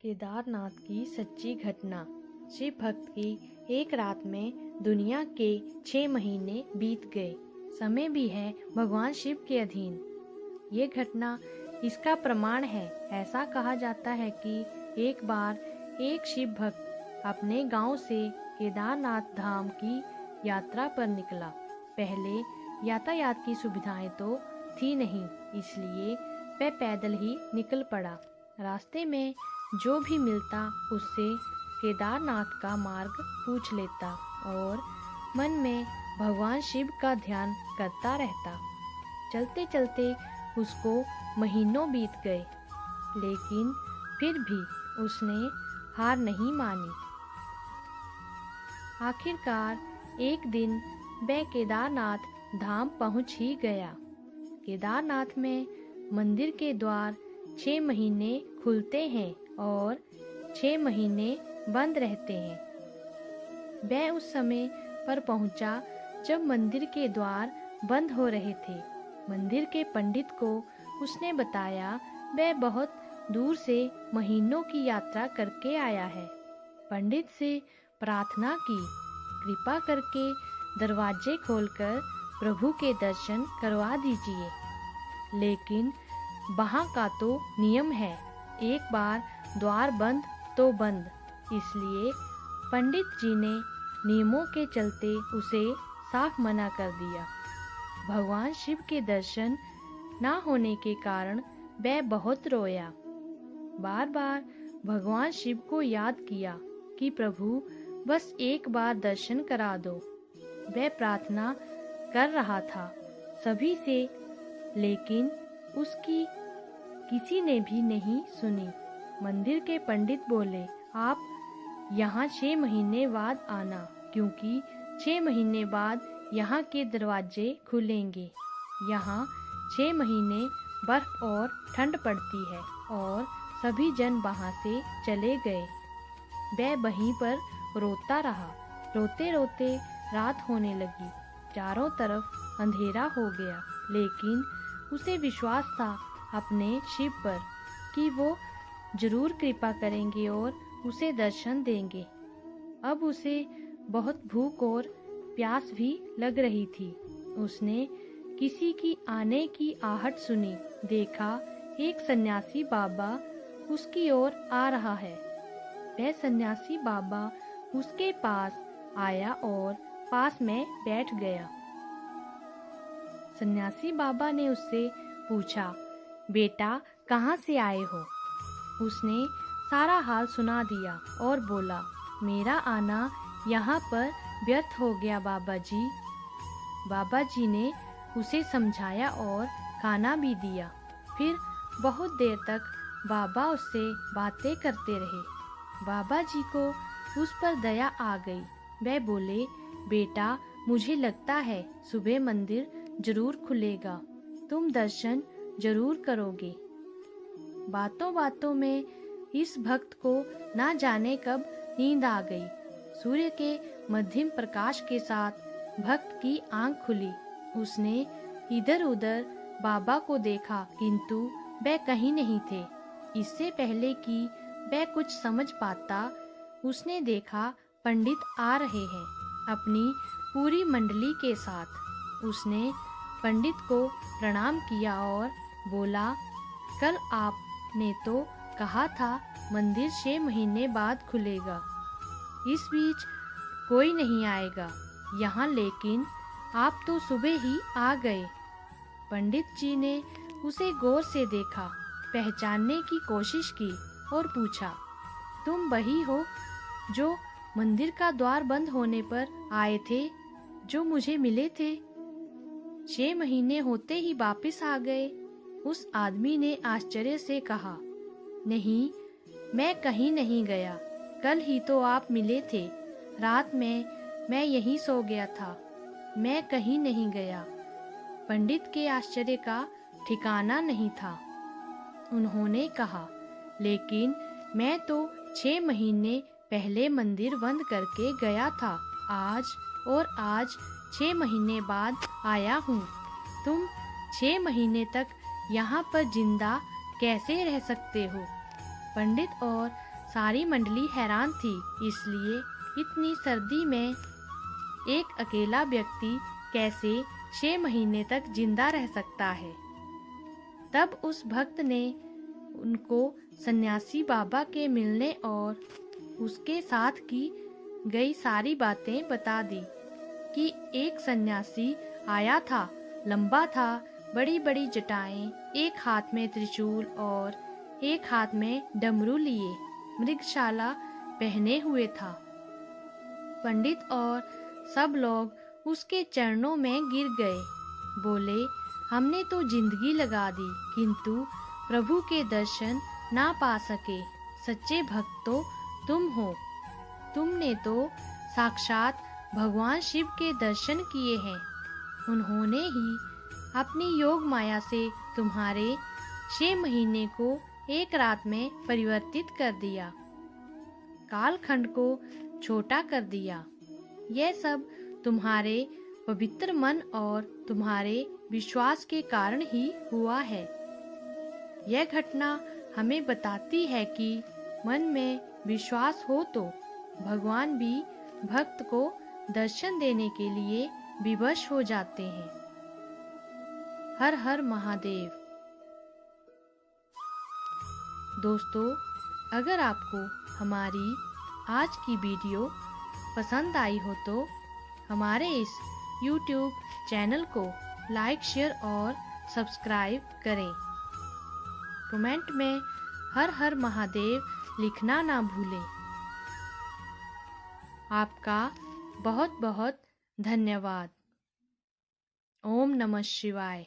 केदारनाथ की सच्ची घटना। शिव भक्त की एक रात में दुनिया के 6 महीने बीत गए। समय भी है भगवान शिव के अधीन। ये घटना इसका प्रमाण है। ऐसा कहा जाता है कि एक बार एक शिव भक्त अपने गांव से केदारनाथ धाम की यात्रा पर निकला। पहले यातायात की सुविधाएं तो थी नहीं, इसलिए वह पैदल ही निकल पड़ा। रास्ते में जो भी मिलता उससे केदारनाथ का मार्ग पूछ लेता और मन में भगवान शिव का ध्यान करता रहता। चलते चलते उसको महीनों बीत गए, लेकिन फिर भी उसने हार नहीं मानी। आखिरकार एक दिन वह केदारनाथ धाम पहुंच ही गया। केदारनाथ में मंदिर के द्वार 6 महीने खुलते हैं और 6 महीने बंद रहते हैं। वह उस समय पर पहुंचा जब मंदिर के द्वार बंद हो रहे थे। मंदिर के पंडित को उसने बताया वह बहुत दूर से महीनों की यात्रा करके आया है। पंडित से प्रार्थना की, कृपा करके दरवाजे खोलकर प्रभु के दर्शन करवा दीजिए। लेकिन वहाँ का तो नियम है, एक बार द्वार बंद तो बंद, इसलिए पंडित जी ने नियमों के चलते उसे साफ मना कर दिया। भगवान शिव के दर्शन ना होने के कारण वह बहुत रोया। बार बार भगवान शिव को याद किया कि प्रभु बस एक बार दर्शन करा दो। वह प्रार्थना कर रहा था सभी से, लेकिन उसकी किसी ने भी नहीं सुनी। मंदिर के पंडित बोले, आप यहाँ 6 महीने बाद आना, क्योंकि 6 महीने बाद यहाँ के दरवाजे खुलेंगे। यहाँ 6 महीने बर्फ और ठंड पड़ती है। और सभी जन वहाँ से चले गए। वह वहीं पर रोता रहा। रोते रोते रात होने लगी। चारों तरफ अंधेरा हो गया, लेकिन उसे विश्वास था अपने शिव पर कि वो जरूर कृपा करेंगे और उसे दर्शन देंगे। अब उसे बहुत भूख और प्यास भी लग रही थी। उसने किसी की आने की आहट सुनी। देखा एक सन्यासी बाबा उसकी ओर आ रहा है। वह सन्यासी बाबा उसके पास आया और पास में बैठ गया। सन्यासी बाबा ने उससे पूछा, बेटा कहाँ से आए हो? उसने सारा हाल सुना दिया और बोला, मेरा आना यहाँ पर व्यर्थ हो गया बाबा जी। बाबा जी ने उसे समझाया और खाना भी दिया। फिर बहुत देर तक बाबा उससे बातें करते रहे। बाबा जी को उस पर दया आ गई। वह बोले, बेटा मुझे लगता है सुबह मंदिर जरूर खुलेगा, तुम दर्शन जरूर करोगे। बातों बातों में इस भक्त को ना जाने कब नींद आ गई। सूर्य के मध्यम प्रकाश के साथ भक्त की आंख खुली। उसने इधर उधर बाबा को देखा, किंतु वह कहीं नहीं थे। इससे पहले कि वह कुछ समझ पाता, उसने देखा पंडित आ रहे हैं अपनी पूरी मंडली के साथ। उसने पंडित को प्रणाम किया और बोला, कल आपने तो कहा था मंदिर 6 महीने बाद खुलेगा। इस बीच कोई नहीं आएगा यहाँ, लेकिन आप तो सुबह ही आ गए। पंडित जी ने उसे गौर से देखा, पहचानने की कोशिश की और पूछा, तुम वही हो जो मंदिर का द्वार बंद होने पर आए थे, जो मुझे मिले थे? 6 महीने होते ही वापस आ गए। उस आदमी ने आश्चर्य से कहा, नहीं, मैं कहीं नहीं गया। कल ही तो आप मिले थे। रात में मैं यहीं सो गया था। मैं कहीं नहीं गया। पंडित के आश्चर्य का ठिकाना नहीं था। उन्होंने कहा, लेकिन मैं तो 6 महीने पहले मंदिर बंद करके गया था। आज 6 महीने बाद आया हूँ। तुम 6 महीने तक यहाँ पर जिंदा कैसे रह सकते हो? पंडित और सारी मंडली हैरान थी, इसलिए इतनी सर्दी में एक अकेला व्यक्ति कैसे 6 महीने तक जिंदा रह सकता है। तब उस भक्त ने उनको सन्यासी बाबा के मिलने और उसके साथ की गई सारी बातें बता दी कि एक सन्यासी आया था, लंबा था, बड़ी बड़ी जटाएं, एक हाथ में त्रिशूल और एक हाथ में डमरू लिए मृगशाला पहने हुए था। पंडित और सब लोग उसके चरणों में गिर गए, बोले, हमने तो जिंदगी लगा दी किंतु प्रभु के दर्शन ना पा सके। सच्चे भक्त तो तुम हो, तुमने तो साक्षात भगवान शिव के दर्शन किए हैं। उन्होंने ही अपनी योग माया से तुम्हारे 6 महीने को एक रात में परिवर्तित कर दिया, कालखंड को छोटा कर दिया। यह सब तुम्हारे पवित्र मन और तुम्हारे विश्वास के कारण ही हुआ है। यह घटना हमें बताती है कि मन में विश्वास हो तो भगवान भी भक्त को दर्शन देने के लिए विवश हो जाते हैं। हर हर महादेव। दोस्तों, अगर आपको हमारी आज की वीडियो पसंद आई हो तो हमारे इस YouTube चैनल को लाइक, शेयर और सब्सक्राइब करें। कमेंट में हर हर महादेव लिखना ना भूलें। आपका बहुत बहुत धन्यवाद। ओम नमः शिवाय।